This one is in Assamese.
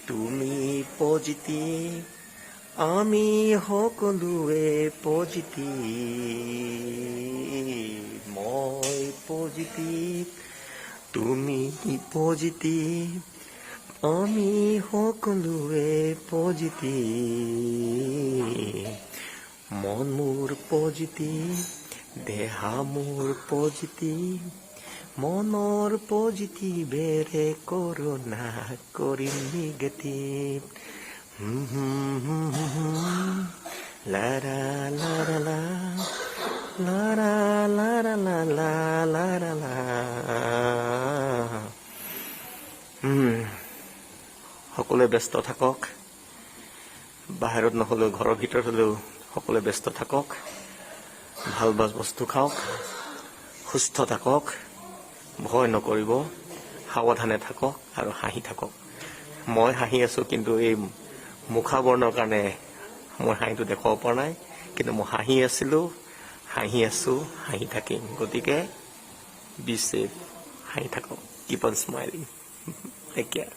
তুমি পজিটিভ আমি সকলোৱে পজিটিভ মই পজিটিভ তুমি পজিটিভ আমি সকলোৱে পজিটিভ মন মোৰ পজিটিভ দেহা মোৰ পজিটিভ মনৰ পজিটিভেৰে কৰোণা কৰিম নিগেটিভ লাৰা লাৰা লা লাৰা লাৰা লা লা লাৰা লা সকলোৱে ব্যস্ত থাকক বাহিৰত নহ'লেও ঘৰৰ ভিতৰত হ'লেও সকলোৱে ব্যস্ত থাকক ভাল ভাল বস্তু খাওক সুস্থ থাকক ভয় নকৰিব সাৱধানে থাকক আৰু হাঁহি থাকক মই হাঁহি আছোঁ কিন্তু এই মুখাবৰণৰ কাৰণে মই হাঁহিটো দেখুৱাব পৰা নাই কিন্তু মই হাঁহি আছিলোঁ হাঁহি আছোঁ হাঁহি থাকিম গতিকে বি ছেফ হাঁহি থাকক keep on smiling take care